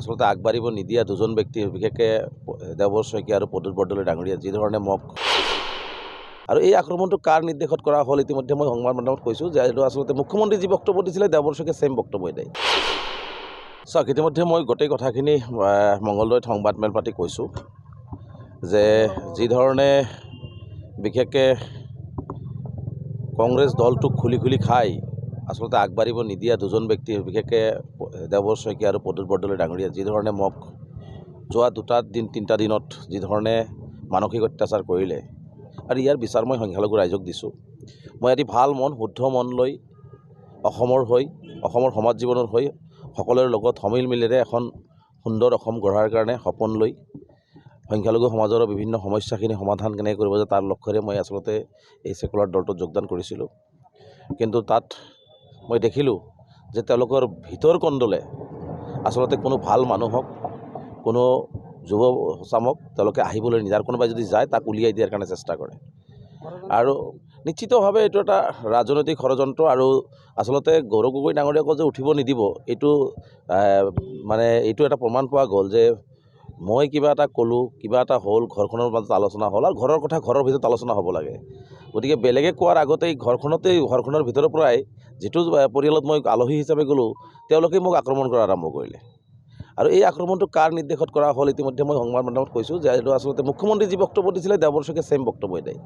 আচলতে আগবাঢ়িব নিদিয়া দুজন ব্যক্তি বিশেষকৈ দেৱৰ শইকীয়া আৰু প্ৰদ্যুৎ বৰদলৈ ডাঙৰীয়া যি ধৰণে মোক আৰু এই আক্ৰমণটো কাৰ নিৰ্দেশত কৰা হ'ল ইতিমধ্যে মই সংবাদ মাধ্যমত কৈছোঁ যে এইটো আচলতে মুখ্যমন্ত্ৰী যি বক্তব্য দিছিলে দেৱৰ শইকীয়া ছেইম বক্তব্য দেয়। চাওক ইতিমধ্যে মই গোটেই কথাখিনি মঙলদৈত সংবাদমেল পাতি কৈছোঁ যে যি ধৰণে বিশেষকৈ কংগ্ৰেছ দলটোক খুলি খাই আচলতে আগবাঢ়িব নিদিয়া দুজন ব্যক্তি বিশেষকৈ দেৱৰ শইকীয়া আৰু প্ৰদ্যুৎ বৰদলৈ ডাঙৰীয়া যি ধৰণে মোক যোৱা তিনিটা দিনত যি ধৰণে মানসিক অত্যাচাৰ কৰিলে আৰু ইয়াৰ বিচাৰ মই সংখ্যালঘু ৰাইজক দিছোঁ। মই এটি ভাল মন শুদ্ধ মন লৈ অসমৰ সমাজ জীৱনৰ হৈ সকলোৰে লগত সমিল মিলেৰে এখন সুন্দৰ অসম গঢ়াৰ কাৰণে সপোন লৈ সংখ্যালঘু সমাজৰ বিভিন্ন সমস্যাখিনি সমাধান কেনেকৈ কৰিব যে তাৰ লক্ষ্যৰে মই আচলতে এই ছেকুলাৰ দলটোত যোগদান কৰিছিলোঁ। কিন্তু তাত মই দেখিলোঁ যে তেওঁলোকৰ ভিতৰ কণ্ডলে আচলতে কোনো ভাল মানুহক কোনো যুৱ চামক তেওঁলোকে আহিবলৈ নিদিয়ে, কোনোবাই যদি যায় তাক উলিয়াই দিয়াৰ কাৰণে চেষ্টা কৰে। আৰু নিশ্চিতভাৱে এইটো এটা ৰাজনৈতিক ষড়যন্ত্ৰ আৰু আচলতে গৌৰৱ গগৈ ডাঙৰীয়াকো যে উঠিব নিদিব এইটো এটা প্ৰমাণ পোৱা গ'ল যে মই কিবা এটা ক'লোঁ, কিবা এটা হ'ল, ঘৰখনৰ মাজত আলোচনা হ'ল আৰু ঘৰৰ কথা ঘৰৰ ভিতৰত আলোচনা হ'ব লাগে। গতিকে বেলেগে কোৱাৰ আগতেই ঘৰখনৰ ভিতৰৰ পৰাই যিটো পৰিয়ালত মই আলহী হিচাপে গ'লোঁ তেওঁলোকে মোক আক্ৰমণ কৰা আৰম্ভ কৰিলে। আৰু এই আক্ৰমণটো কাৰ নিৰ্দেশত কৰা হ'ল ইতিমধ্যে মই সংবাদ মাধ্যমত কৈছোঁ যে এইটো আচলতে মুখ্যমন্ত্ৰী যি বক্তব্য দিছিলে দেৱৰ শইকীয়া ছেইম বক্তব্য দেয়।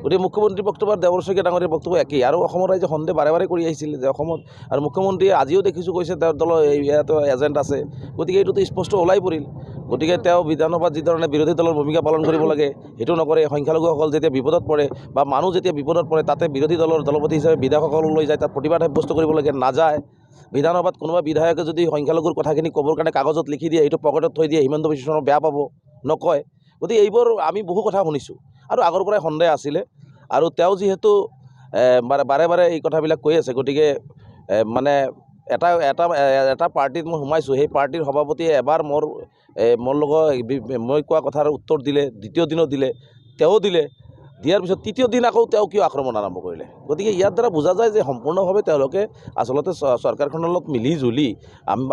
গতিকে মুখ্যমন্ত্ৰীৰ বক্তব্য আৰু দেৱৰ শইকীয়া ডাঙৰীয়াৰ বক্তব্য একেই। আৰু অসমৰ ৰাইজে সন্দেহ বাৰে কৰি আহিছিল যে অসমত আৰু মুখ্যমন্ত্ৰীয়ে আজিও দেখিছোঁ কৈছে তেওঁৰ দলৰ ইয়াতো এজেণ্ট আছে। গতিকে এইটোতো স্পষ্ট ওলাই পৰিল। গতিকে তেওঁ বিধানসভাত যি ধৰণে বিৰোধী দলৰ ভূমিকা পালন কৰিব লাগে সেইটো নকৰে। সংখ্যালঘুসকল যেতিয়া বিপদত পৰে বা মানুহ যেতিয়া বিপদত পৰে তাতে বিৰোধী দলৰ দলপতি হিচাপে বিধায়কসকলক লৈ যায় তাত প্ৰতিবাদ সাব্যস্ত কৰিব লাগে, নাযায়। বিধানসভাত কোনোবা বিধায়কে যদি সংখ্যালঘুৰ কথাখিনি ক'বৰ কাৰণে কাগজত লিখি দিয়ে এইটো পকেটত থৈ দিয়ে হিমন্ত বিশ্ব শৰ্মা বেয়া পাব, নকয়। গতিকে এইবোৰ আমি বহু কথা শুনিছোঁ আৰু আগৰ পৰাই সন্দেহ আছিলে। আৰু তেওঁ যিহেতু বাৰে এই কথাবিলাক কৈ আছে গতিকে এটা পাৰ্টিত মই সোমাইছোঁ, সেই পাৰ্টিৰ সভাপতিয়ে এবাৰ মোৰ লগত মই কোৱা কথাৰ উত্তৰ দিলে, দ্বিতীয় দিনো দিলে, তেওঁ দিয়াৰ পিছত তৃতীয় দিন আকৌ তেওঁ কিয় আক্ৰমণ আৰম্ভ কৰিলে। গতিকে ইয়াৰ দ্বাৰা বুজা যায় যে সম্পূৰ্ণভাৱে তেওঁলোকে আচলতে চৰকাৰখনৰ লগত মিলি জুলি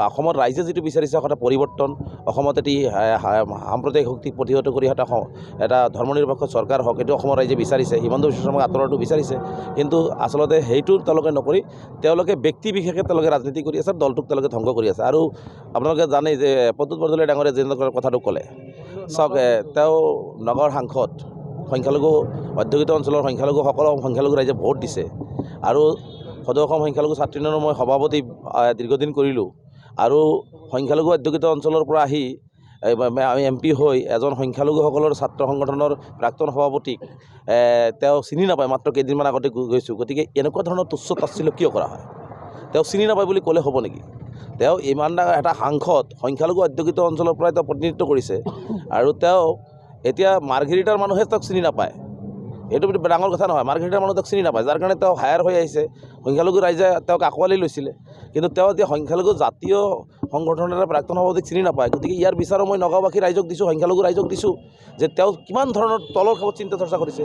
অসমৰ ৰাইজে যিটো বিচাৰিছে এটা পৰিৱৰ্তন, অসমত এটি সাম্প্ৰদায়িক শক্তি প্ৰতিহত কৰি এটা ধৰ্মনিৰপেক্ষ চৰকাৰ হওক এইটো অসমৰ ৰাইজে বিচাৰিছে, হিমন্ত বিশ্ব শৰ্মাক আঁতৰোৱাটো বিচাৰিছে। কিন্তু আচলতে সেইটো তেওঁলোকে নকৰি তেওঁলোকে ব্যক্তি বিশেষে তেওঁলোকে ৰাজনীতি কৰি আছে, দলটোক তেওঁলোকে ধ্বংস কৰি আছে। আৰু আপোনালোকে জানেই যে প্ৰদ্যুৎ বৰদলৈ ডাঙৰীয়া যেনেকৈ কথাটো ক'লে, চাওক তেওঁ নগৰ সাংসদ, সংখ্যালঘু অধ্যুষিত অঞ্চলৰ সংখ্যালঘু ৰাইজে ভোট দিছে। আৰু সদৌ অসম সংখ্যালঘু ছাত্ৰ ইউনিয়নৰ মই সভাপতি দীৰ্ঘদিন কৰিলোঁ। আৰু সংখ্যালঘু অধ্যুষিত অঞ্চলৰ পৰা আহি আমি MP হৈ এজন সংখ্যালঘুসকলৰ ছাত্ৰ সংগঠনৰ প্ৰাক্তন সভাপতিক তেওঁ চিনি নাপায়, মাত্ৰ কেইদিনমান আগতে গৈছোঁ। গতিকে এনেকুৱা ধৰণৰ তুচ্ছ তাচ্ছিল্য কিয় কৰা হয়? তেওঁ চিনি নাপায় বুলি ক'লে হ'ব নেকি? তেওঁ ইমান ডাঙৰ এটা সাংসদ, সংখ্যালঘু অধ্যুষিত অঞ্চলৰ পৰাই তেওঁ প্ৰতিনিধিত্ব কৰিছে আৰু তেওঁ এতিয়া মাৰ্ঘেৰিটাৰ মানুহে তেওঁক চিনি নাপায়। এইটো ডাঙৰ কথা নহয়, মাৰ্ঘেৰিটাৰ মানুহ তেওঁক চিনি নাপায়, যাৰ কাৰণে তেওঁ হায়াৰ হৈ আহিছে। সংখ্যালঘু ৰাইজে তেওঁক আঁকোৱালি লৈছিলে, কিন্তু তেওঁ এতিয়া সংখ্যালঘু জাতীয় সংগঠনৰ এটা প্ৰাক্তন সভাপতিক চিনি নাপায়। গতিকে ইয়াৰ বিচাৰো মই নগাঁওবাসী ৰাইজক দিছোঁ, সংখ্যালঘু ৰাইজক দিছোঁ যে তেওঁ কিমান ধৰণৰ তলৰ খাপত চিন্তা চৰ্চা কৰিছে।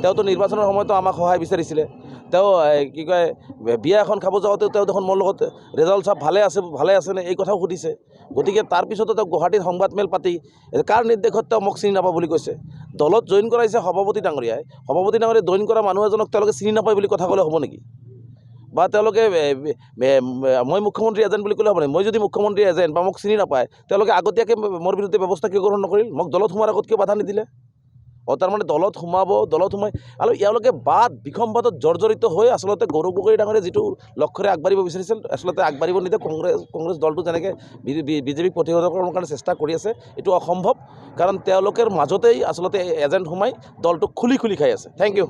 তেওঁতো নিৰ্বাচনৰ সময়তো আমাক সহায় বিচাৰিছিলে। তেওঁ বিয়া এখন খাব যাওঁতেও তেওঁ দেখোন মোৰ লগত ৰেজাল্ট চাপ ভালে আছেনে এই কথাও সুধিছে। গতিকে তাৰপিছতো তেওঁ গুৱাহাটীত সংবাদমেল পাতি কাৰ নিৰ্দেশত তেওঁ মোক চিনি নাপায় বুলি কৈছে। দলত জইন কৰাইছে সভাপতি ডাঙৰীয়াই জইন কৰা মানুহ এজনক তেওঁলোকে চিনি নাপায় বুলি কথা ক'লে হ'ব নেকি? বা তেওঁলোকে মই মুখ্যমন্ত্ৰী এজেণ্ট বুলি ক'লে হ'ব নেকি? মই যদি মুখ্যমন্ত্ৰী এজেণ্ট বা মোক চিনি নাপায় তেওঁলোকে আগতীয়াকৈ মোৰ বিৰুদ্ধে ব্যৱস্থা কিয় গ্ৰহণ নকৰিল? মোক দলত সোমোৱাৰ আগত কিয় বাধা নিদিলে? তাৰমানে দলত সোমাই আৰু এওঁলোকে বিসম্বাদত জৰ্জৰিত হৈ আচলতে গৌৰৱ গগৈ ডাঙৰীয়াই যিটো লক্ষ্যৰে আগবাঢ়িব বিচাৰিছিল আচলতে আগবাঢ়িব নিদিয়ে। কংগ্ৰেছ দলটো যেনেকৈ বিজেপিক প্ৰতিহত কৰাৰ কাৰণে চেষ্টা কৰি আছে এইটো অসম্ভৱ, কাৰণ তেওঁলোকৰ মাজতেই আচলতে এজেণ্ট সোমাই দলটোক খুলি খাই আছে। Thank U.